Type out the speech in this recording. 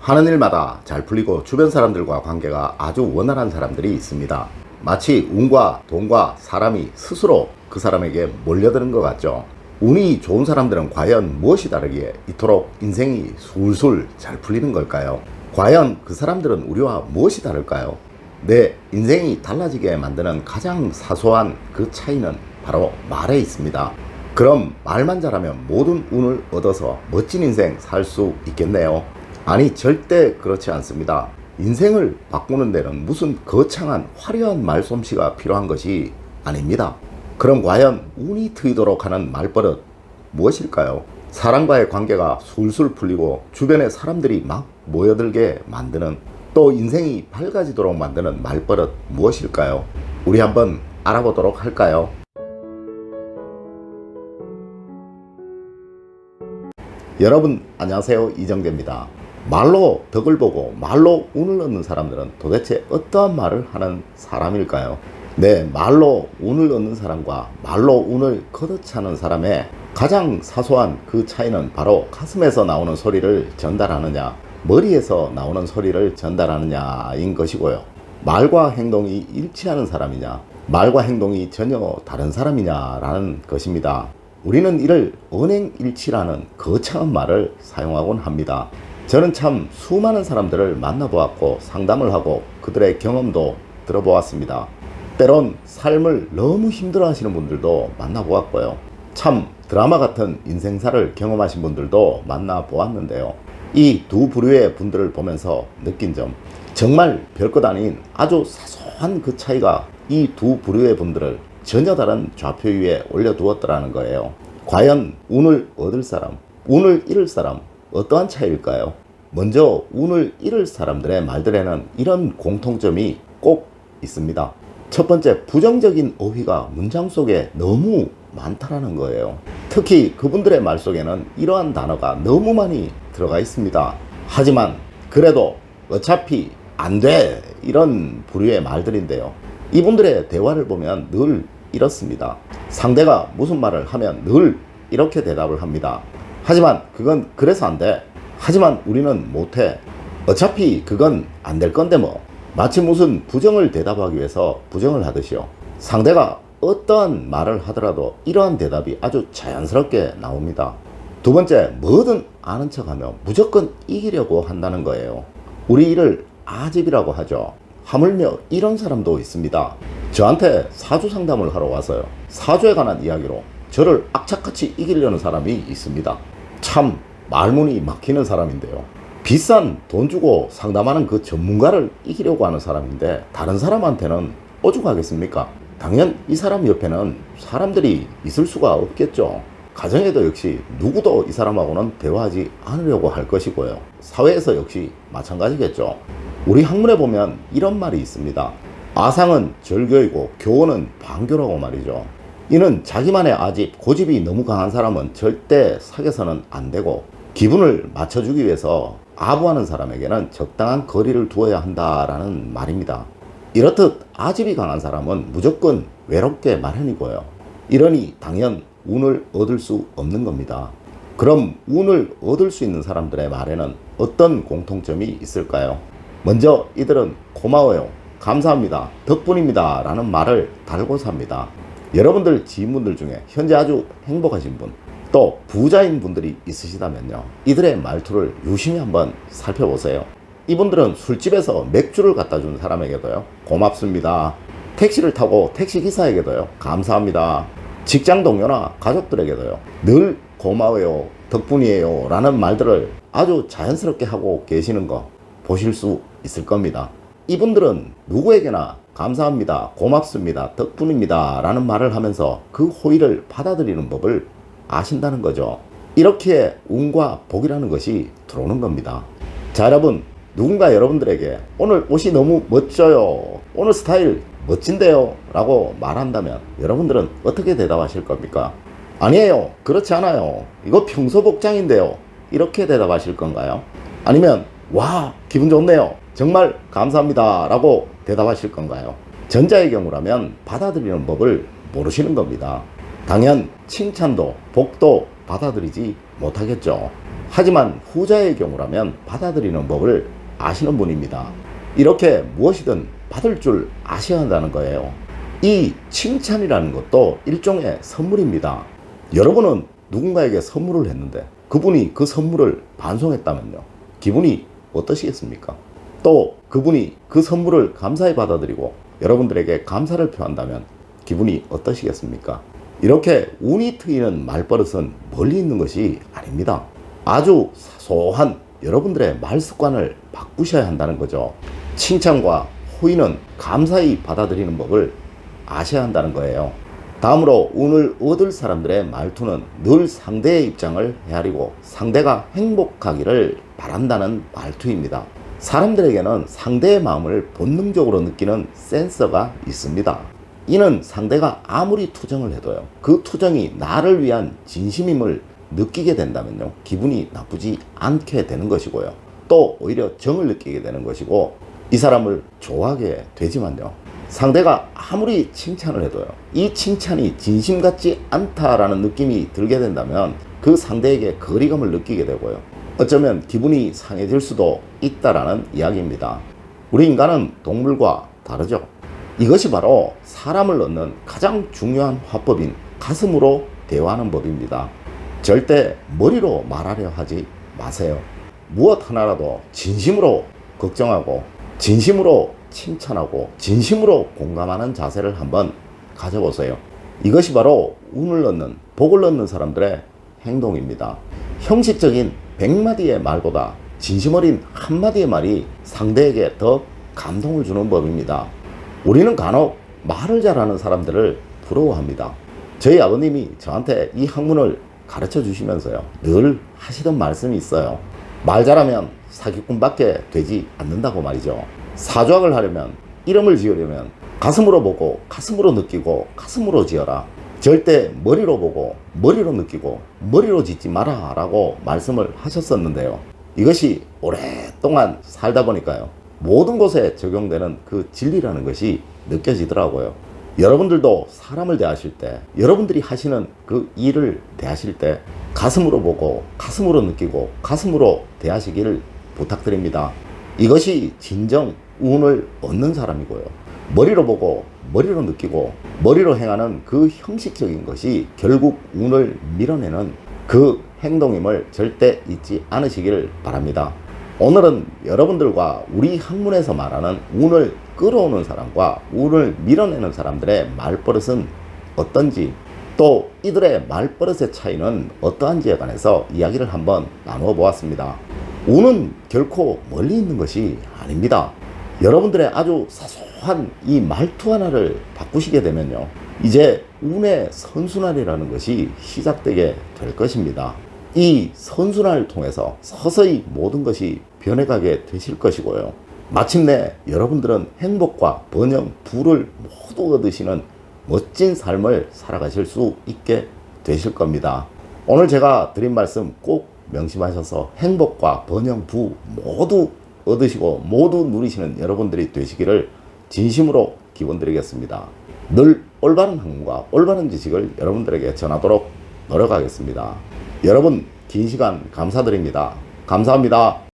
하는 일마다 잘 풀리고 주변 사람들과 관계가 아주 원활한 사람들이 있습니다. 마치 운과 돈과 사람이 스스로 그 사람에게 몰려드는 것 같죠. 운이 좋은 사람들은 과연 무엇이 다르기에 이토록 인생이 술술 잘 풀리는 걸까요? 과연 그 사람들은 우리와 무엇이 다를까요? 내 인생이 달라지게 만드는 가장 사소한 그 차이는 바로 말에 있습니다. 그럼 말만 잘하면 모든 운을 얻어서 멋진 인생 살 수 있겠네요. 아니, 절대 그렇지 않습니다. 인생을 바꾸는 데는 무슨 거창한 화려한 말솜씨가 필요한 것이 아닙니다. 그럼 과연 운이 트이도록 하는 말버릇 무엇일까요? 사람과의 관계가 술술 풀리고 주변에 사람들이 막 모여들게 만드는, 또 인생이 밝아지도록 만드는 말버릇 무엇일까요? 우리 한번 알아보도록 할까요? 여러분 안녕하세요, 이정재입니다. 말로 덕을 보고 말로 운을 얻는 사람들은 도대체 어떠한 말을 하는 사람일까요? 네, 말로 운을 얻는 사람과 말로 운을 걷어차는 사람의 가장 사소한 그 차이는 바로 가슴에서 나오는 소리를 전달하느냐, 머리에서 나오는 소리를 전달하느냐인 것이고요. 말과 행동이 일치하는 사람이냐, 말과 행동이 전혀 다른 사람이냐라는 것입니다. 우리는 이를 언행일치라는 거창한 말을 사용하곤 합니다. 저는 참 수많은 사람들을 만나보았고 상담을 하고 그들의 경험도 들어보았습니다. 때론 삶을 너무 힘들어 하시는 분들도 만나보았고요. 참 드라마 같은 인생사를 경험하신 분들도 만나보았는데요. 이 두 부류의 분들을 보면서 느낀 점, 정말 별것 아닌 아주 사소한 그 차이가 이 두 부류의 분들을 전혀 다른 좌표 위에 올려두었더라는 거예요. 과연 운을 얻을 사람, 운을 잃을 사람, 어떠한 차이일까요? 먼저 운을 잃을 사람들의 말들에는 이런 공통점이 꼭 있습니다. 첫 번째, 부정적인 어휘가 문장 속에 너무 많다라는 거예요. 특히 그분들의 말 속에는 이러한 단어가 너무 많이 들어가 있습니다. 하지만 그래도 어차피 안 돼, 이런 부류의 말들인데요. 이분들의 대화를 보면 늘 이렇습니다. 상대가 무슨 말을 하면 늘 이렇게 대답을 합니다. 하지만 그건 그래서 안 돼. 하지만 우리는 못해. 어차피 그건 안 될 건데 뭐. 마치 무슨 부정을 대답하기 위해서 부정을 하듯이요. 상대가 어떠한 말을 하더라도 이러한 대답이 아주 자연스럽게 나옵니다. 두 번째, 뭐든 아는 척하며 무조건 이기려고 한다는 거예요. 우리 이를 아집이라고 하죠. 하물며 이런 사람도 있습니다. 저한테 사주 상담을 하러 와서요, 사주에 관한 이야기로 저를 악착같이 이기려는 사람이 있습니다. 참 말문이 막히는 사람인데요. 비싼 돈 주고 상담하는 그 전문가를 이기려고 하는 사람인데 다른 사람한테는 오죽하겠습니까? 당연 이 사람 옆에는 사람들이 있을 수가 없겠죠. 가정에도 역시 누구도 이 사람하고는 대화하지 않으려고 할 것이고요. 사회에서 역시 마찬가지겠죠. 우리 학문에 보면 이런 말이 있습니다. 아상은 절교이고 교원은 반교라고 말이죠. 이는 자기만의 아집, 고집이 너무 강한 사람은 절대 사귀어서는 안 되고, 기분을 맞춰주기 위해서 아부하는 사람에게는 적당한 거리를 두어야 한다라는 말입니다. 이렇듯 아집이 강한 사람은 무조건 외롭게 마련이고요. 이러니 당연 운을 얻을 수 없는 겁니다. 그럼 운을 얻을 수 있는 사람들의 말에는 어떤 공통점이 있을까요? 먼저 이들은 고마워요, 감사합니다, 덕분입니다 라는 말을 달고 삽니다. 여러분들 지인분들 중에 현재 아주 행복하신 분, 또 부자인 분들이 있으시다면요, 이들의 말투를 유심히 한번 살펴보세요. 이분들은 술집에서 맥주를 갖다 준 사람에게도요, 고맙습니다. 택시를 타고 택시기사에게도요, 감사합니다. 직장 동료나 가족들에게도요, 늘 고마워요, 덕분이에요 라는 말들을 아주 자연스럽게 하고 계시는 거 보실 수 있을 겁니다. 이분들은 누구에게나 감사합니다, 고맙습니다, 덕분입니다 라는 말을 하면서 그 호의를 받아들이는 법을 아신다는 거죠. 이렇게 운과 복이라는 것이 들어오는 겁니다. 자, 여러분, 누군가 여러분들에게 오늘 옷이 너무 멋져요, 오늘 스타일 멋진데요 라고 말한다면 여러분들은 어떻게 대답하실 겁니까? 아니에요, 그렇지 않아요, 이거 평소 복장인데요, 이렇게 대답하실 건가요? 아니면 와, 기분 좋네요, 정말 감사합니다 라고 대답하실 건가요? 전자의 경우라면 받아들이는 법을 모르시는 겁니다. 당연 칭찬도 복도 받아들이지 못하겠죠. 하지만 후자의 경우라면 받아들이는 법을 아시는 분입니다. 이렇게 무엇이든 받을 줄 아셔야 한다는 거예요. 이 칭찬이라는 것도 일종의 선물입니다. 여러분은 누군가에게 선물을 했는데 그분이 그 선물을 반송했다면요, 기분이 어떠시겠습니까? 또 그분이 그 선물을 감사히 받아들이고 여러분들에게 감사를 표한다면 기분이 어떠시겠습니까? 이렇게 운이 트이는 말버릇은 멀리 있는 것이 아닙니다. 아주 사소한 여러분들의 말 습관을 바꾸셔야 한다는 거죠. 칭찬과 호의는 감사히 받아들이는 법을 아셔야 한다는 거예요. 다음으로 운을 얻을 사람들의 말투는 늘 상대의 입장을 헤아리고 상대가 행복하기를 바란다는 말투입니다. 사람들에게는 상대의 마음을 본능적으로 느끼는 센서가 있습니다. 이는 상대가 아무리 투정을 해도요, 그 투정이 나를 위한 진심임을 느끼게 된다면요, 기분이 나쁘지 않게 되는 것이고요, 또 오히려 정을 느끼게 되는 것이고 이 사람을 좋아하게 되지만요, 상대가 아무리 칭찬을 해도요, 이 칭찬이 진심 같지 않다라는 느낌이 들게 된다면 그 상대에게 거리감을 느끼게 되고요, 어쩌면 기분이 상해질 수도 있다라는 이야기입니다. 우리 인간은 동물과 다르죠. 이것이 바로 사람을 얻는 가장 중요한 화법인 가슴으로 대화하는 법입니다. 절대 머리로 말하려 하지 마세요. 무엇 하나라도 진심으로 걱정하고 진심으로 칭찬하고 진심으로 공감하는 자세를 한번 가져보세요. 이것이 바로 운을 얻는, 복을 얻는 사람들의 행동입니다. 형식적인 100마디의 말보다 진심 어린 한마디의 말이 상대에게 더 감동을 주는 법입니다. 우리는 간혹 말을 잘하는 사람들을 부러워합니다. 저희 아버님이 저한테 이 학문을 가르쳐 주시면서요, 늘 하시던 말씀이 있어요. 말 잘하면 사기꾼밖에 되지 않는다고 말이죠. 사주학을 하려면, 이름을 지으려면 가슴으로 보고 가슴으로 느끼고 가슴으로 지어라. 절대 머리로 보고 머리로 느끼고 머리로 짓지 마라 라고 말씀을 하셨었는데요, 이것이 오랫동안 살다 보니까요, 모든 곳에 적용되는 그 진리라는 것이 느껴지더라고요. 여러분들도 사람을 대하실 때, 여러분들이 하시는 그 일을 대하실 때 가슴으로 보고 가슴으로 느끼고 가슴으로 대하시기를 부탁드립니다. 이것이 진정 운을 얻는 사람이고요, 머리로 보고 머리로 느끼고 머리로 행하는 그 형식적인 것이 결국 운을 밀어내는 그 행동임을 절대 잊지 않으시기를 바랍니다. 오늘은 여러분들과 우리 학문에서 말하는 운을 끌어오는 사람과 운을 밀어내는 사람들의 말버릇은 어떤지, 또 이들의 말버릇의 차이는 어떠한지에 관해서 이야기를 한번 나누어 보았습니다. 운은 결코 멀리 있는 것이 아닙니다. 여러분들의 아주 사소한 이 말투 하나를 바꾸시게 되면요, 이제 운의 선순환이라는 것이 시작되게 될 것입니다. 이 선순환을 통해서 서서히 모든 것이 변해가게 되실 것이고요, 마침내 여러분들은 행복과 번영, 부를 모두 얻으시는 멋진 삶을 살아가실 수 있게 되실 겁니다. 오늘 제가 드린 말씀 꼭 명심하셔서 행복과 번영, 부 모두 얻으시고 모두 누리시는 여러분들이 되시기를 진심으로 기원드리겠습니다. 늘 올바른 학문과 올바른 지식을 여러분들에게 전하도록 노력하겠습니다. 여러분, 긴 시간 감사드립니다. 감사합니다.